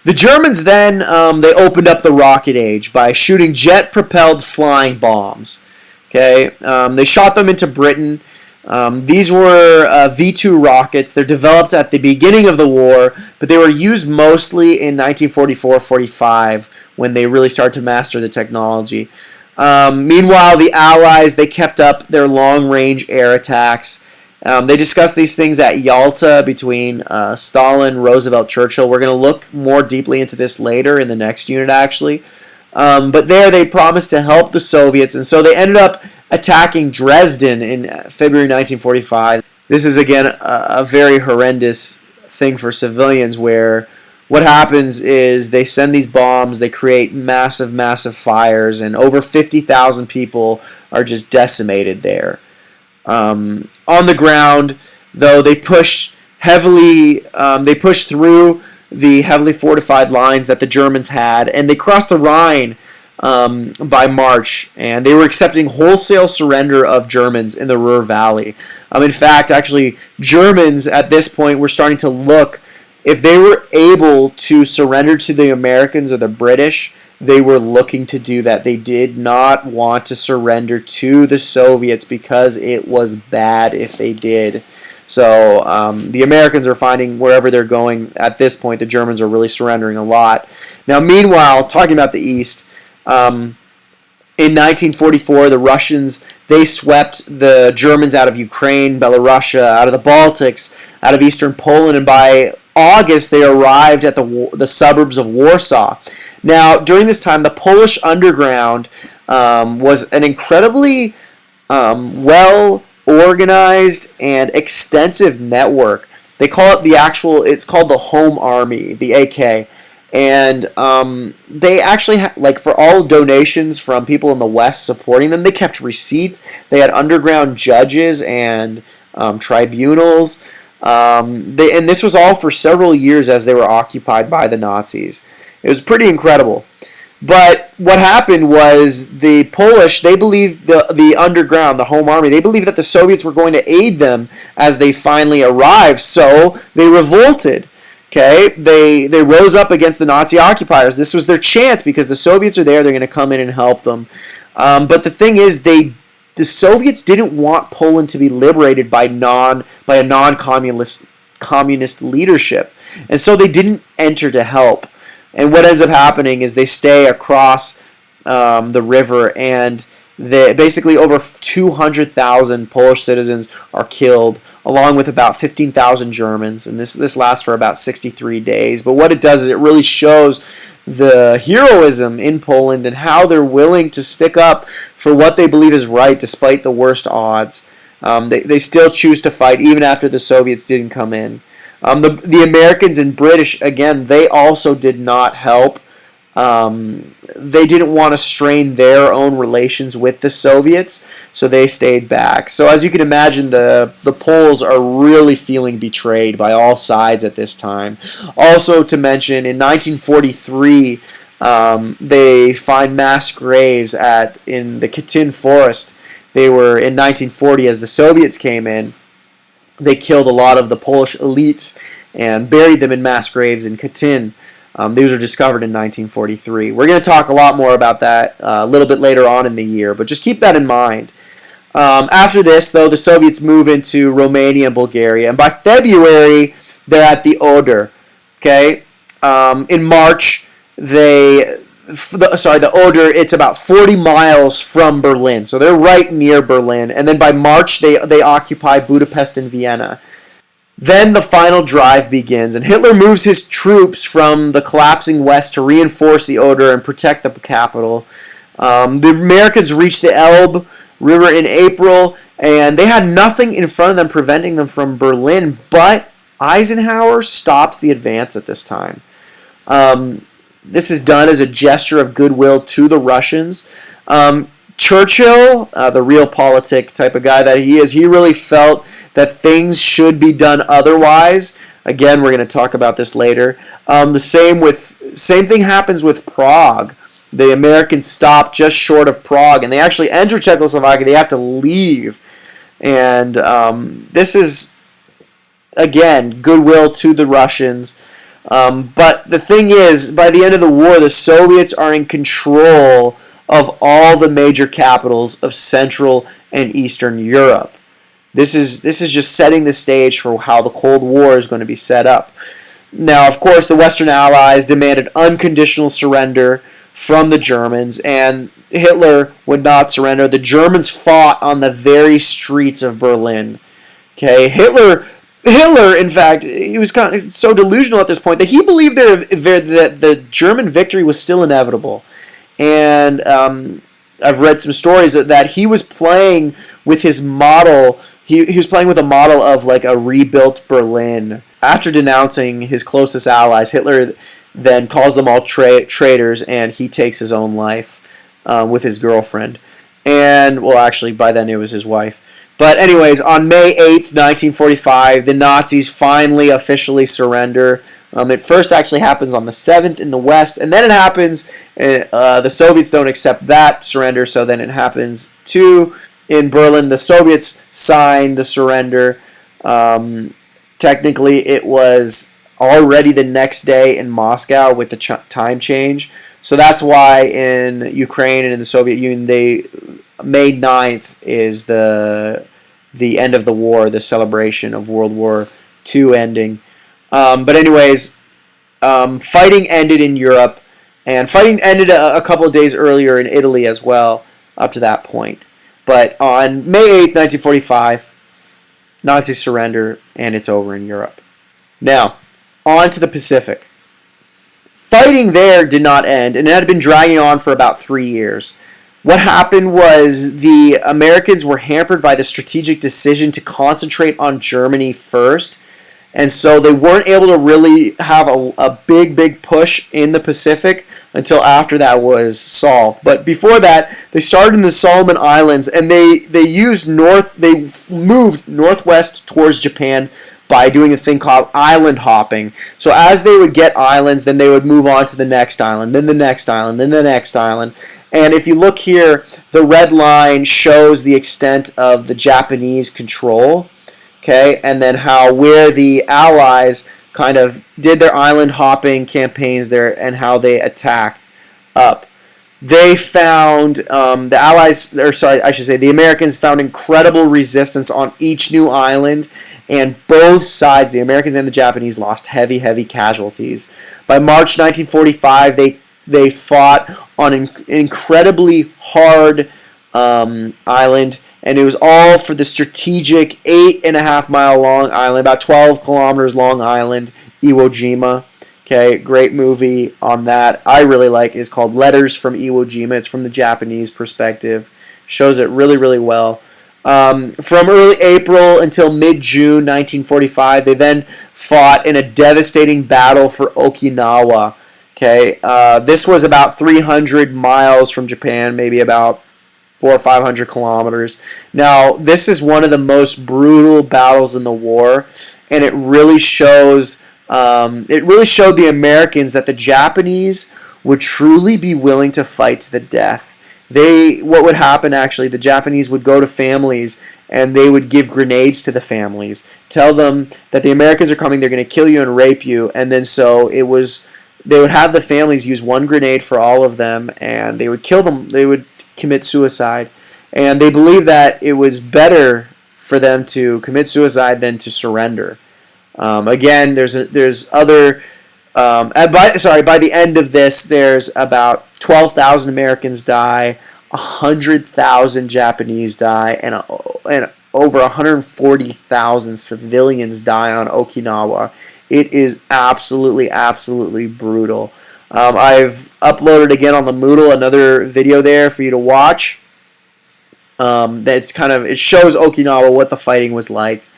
The Germans then they opened up the rocket age by shooting jet-propelled flying bombs. Okay, they shot them into Britain. These were V-2 rockets. They're developed at the beginning of the war, but they were used mostly in 1944-45 when they really started to master the technology. Meanwhile, the Allies, they kept up their long-range air attacks. They discussed these things at Yalta between Stalin, Roosevelt, Churchill. We're going to look more deeply into this later in the next unit, actually. But there they promised to help the Soviets, and so they ended up attacking Dresden in February 1945. This is, again, a very horrendous thing for civilians where what happens is they send these bombs, they create massive, massive fires, and over 50,000 people are just decimated there. On the ground, though, they push heavily. They push through the heavily fortified lines that the Germans had, and they crossed the Rhine by March, and they were accepting wholesale surrender of Germans in the Ruhr Valley. In fact, actually, Germans at this point were starting to look, if they were able to surrender to the Americans or the British, they were looking to do that. They did not want to surrender to the Soviets because it was bad if they did. So the Americans are finding wherever they're going at this point, the Germans are really surrendering a lot. Now, meanwhile, talking about the East, in 1944, the Russians, they swept the Germans out of Ukraine, Belarusia, out of the Baltics, out of eastern Poland, and by August, they arrived at the suburbs of Warsaw. Now, during this time, the Polish underground was an incredibly well-organized and extensive network. They call it it's called the Home Army, the AK. And they actually, for all donations from people in the West supporting them, they kept receipts. They had underground judges and tribunals. And this was all for several years as they were occupied by the Nazis. It was pretty incredible. But what happened was the Polish, they believed the underground, the Home Army, they believed that the Soviets were going to aid them as they finally arrived. So they revolted. Okay, they rose up against the Nazi occupiers. This was their chance because the Soviets are there. They're going to come in and help them. But the thing is, the Soviets didn't want Poland to be liberated by a non-communist leadership, and so they didn't enter to help. And what ends up happening is they stay across the river, and basically over 200,000 Polish citizens are killed, along with about 15,000 Germans. And this lasts for about 63 days. But what it does is it really shows the heroism in Poland and how they're willing to stick up for what they believe is right despite the worst odds. They still choose to fight even after the Soviets didn't come in. The Americans and British, again, they also did not help. They didn't want to strain their own relations with the Soviets, so they stayed back. So as you can imagine, the Poles are really feeling betrayed by all sides at this time. Also to mention, in 1943, they find mass graves in the Katyn forest. They were in 1940 as the Soviets came in. They killed a lot of the Polish elites and buried them in mass graves in Katyn. These were discovered in 1943. We're going to talk a lot more about that a little bit later on in the year, but just keep that in mind. After this, though, the Soviets move into Romania and Bulgaria, and by February, they're at the Oder. Okay, in March, the Oder, it's about 40 miles from Berlin, so they're right near Berlin. And then by March, they occupy Budapest and Vienna. Then the final drive begins, and Hitler moves his troops from the collapsing west to reinforce the Oder and protect the capital. The Americans reached the Elbe River in April, and they had nothing in front of them preventing them from Berlin, but Eisenhower stops the advance at this time. This is done as a gesture of goodwill to the Russians. Churchill, the realpolitik type of guy that he is, he really felt that things should be done otherwise. Again, we're going to talk about this later. Same thing happens with Prague. The Americans stop just short of Prague, and they actually enter Czechoslovakia. They have to leave. And this is, again, goodwill to the Russians. But the thing is, by the end of the war, the Soviets are in control of all the major capitals of Central and Eastern Europe. This is just setting the stage for how the Cold War is going to be set up. Now, of course, the Western Allies demanded unconditional surrender from the Germans, and Hitler would not surrender. The Germans fought on the very streets of Berlin. Okay, Hitler, in fact, he was kind of so delusional at this point that he believed that the German victory was still inevitable. And I've read some stories that he was playing with his model. He was playing with a model of like a rebuilt Berlin. After denouncing his closest allies, Hitler then calls them all traitors, and he takes his own life with his girlfriend. And, well, actually, by then it was his wife. But anyways, on May 8th, 1945, the Nazis finally officially surrender. It first actually happens on the 7th in the West, and then it happens, the Soviets don't accept that surrender, so then it happens too in Berlin. The Soviets signed the surrender. Technically, it was already the next day in Moscow with the time change. So that's why in Ukraine and in the Soviet Union, May 9th is the end of the war, the celebration of World War II ending. But anyways, fighting ended in Europe, and fighting ended a couple of days earlier in Italy as well, up to that point. But on May 8th, 1945, Nazis surrender, and it's over in Europe. Now, on to the Pacific. Fighting there did not end, and it had been dragging on for about 3 years. What happened was the Americans were hampered by the strategic decision to concentrate on Germany first, and so they weren't able to really have a big push in the Pacific until after that was solved. But before that, they started in the Solomon Islands, and they moved northwest towards Japan by doing a thing called island hopping. So as they would get islands, then they would move on to the next island, then the next island, then the next island. And if you look here, the red line shows the extent of the Japanese control. Okay, and then where the Allies kind of did their island hopping campaigns there and how they attacked up. They found the Americans found incredible resistance on each new island, and both sides, the Americans and the Japanese, lost heavy casualties. By March 1945, they fought on an incredibly hard island, and it was all for the strategic 8.5 mile long island, about 12 kilometers long island, Iwo Jima. Okay, great movie on that. I really like. It's called Letters from Iwo Jima. It's from the Japanese perspective. Shows it really well. From early April until mid-June 1945, they then fought in a devastating battle for Okinawa. Okay, this was about 300 miles from Japan, maybe about 400 or 500 kilometers. Now, this is one of the most brutal battles in the war, and it really shows. It really showed the Americans that the Japanese would truly be willing to fight to the death. What would happen actually? The Japanese would go to families and they would give grenades to the families, tell them that the Americans are coming, they're going to kill you and rape you, and then they would have the families use one grenade for all of them, and they would kill them. They would commit suicide, and they believed that it was better for them to commit suicide than to surrender. Again, there's other. By the end of this, there's about 12,000 Americans die, 100,000 Japanese die, and over 140,000 civilians die on Okinawa. It is absolutely brutal. I've uploaded again on the Moodle another video there for you to watch. It shows Okinawa, what the fighting was like.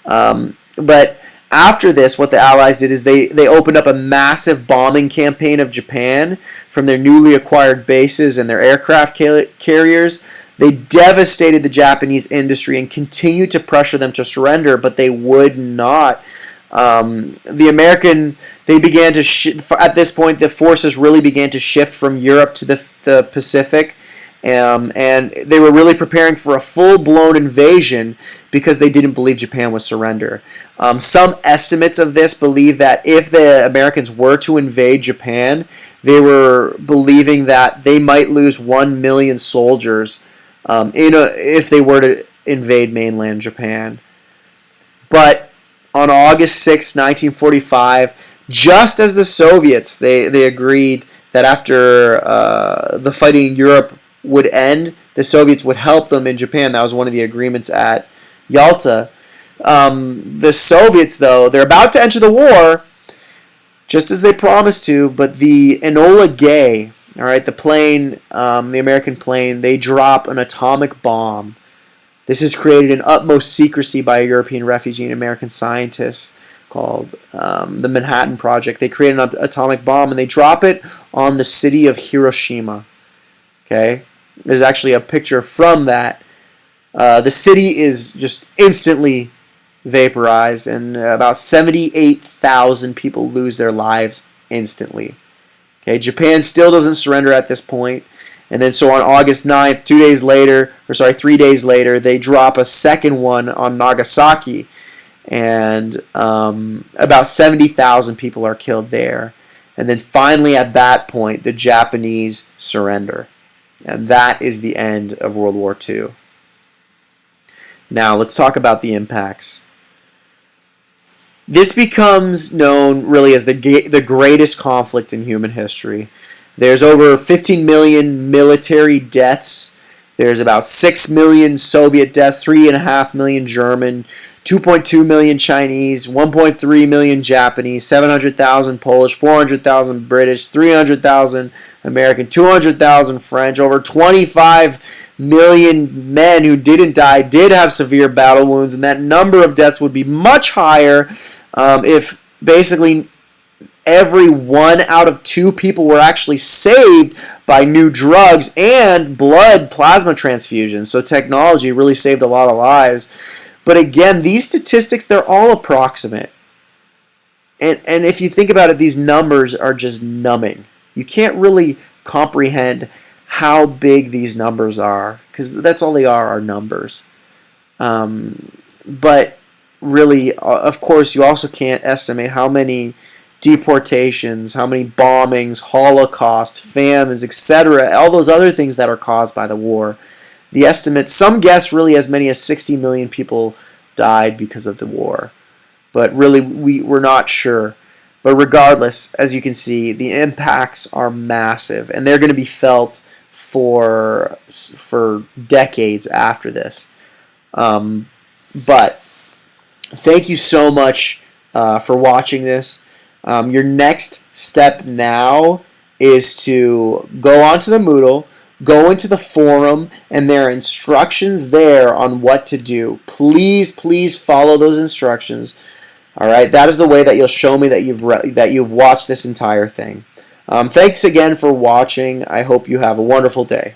But after this, what the Allies did is they opened up a massive bombing campaign of Japan from their newly acquired bases and their aircraft carriers. They devastated the Japanese industry and continued to pressure them to surrender, but they would not. The Americans, they began to at this point, the forces really began to shift from Europe to the Pacific, And they were really preparing for a full-blown invasion because they didn't believe Japan would surrender. Some estimates of this believe that if the Americans were to invade Japan, they were believing that they might lose 1 million soldiers if they were to invade mainland Japan. But on August 6, 1945, just as the Soviets, they agreed that after the fighting in Europe would end, the Soviets would help them in Japan. That was one of the agreements at Yalta. The Soviets, though, they're about to enter the war, just as they promised to, but the Enola Gay, all right, the plane, the American plane, they drop an atomic bomb. This is created in utmost secrecy by a European refugee and American scientists called the Manhattan Project. They create an atomic bomb, and they drop it on the city of Hiroshima. Okay? There's actually a picture from that. The city is just instantly vaporized, and about 78,000 people lose their lives instantly. Okay, Japan still doesn't surrender at this point. And then so on August 9th, 3 days later, they drop a second one on Nagasaki. And about 70,000 people are killed there. And then finally at that point, the Japanese surrender. And that is the end of World War II. Now let's talk about the impacts. This becomes known really as the greatest conflict in human history. There's over 15 million military deaths. There's about 6 million Soviet deaths, 3.5 million German, 2.2 million Chinese, 1.3 million Japanese, 700,000 Polish, 400,000 British, 300,000 American, 200,000 French, over 25 million men who didn't die did have severe battle wounds, and that number of deaths would be much higher if basically every 1 out of 2 people were actually saved by new drugs and blood plasma transfusions. So technology really saved a lot of lives. But again, these statistics, they're all approximate. And if you think about it, these numbers are just numbing. You can't really comprehend how big these numbers are, because that's all they are numbers. But really, of course, you also can't estimate how many deportations, how many bombings, Holocaust, famines, etc., all those other things that are caused by the war. The estimate, some guess really as many as 60 million people died because of the war. But really, we're not sure. But regardless, as you can see, the impacts are massive, and they're going to be felt for decades after this. But thank you so much for watching this. Your next step now is to go onto the Moodle, go into the forum, and there are instructions there on what to do. Please follow those instructions. All right, that is the way that you'll show me that you've watched this entire thing. Thanks again for watching. I hope you have a wonderful day.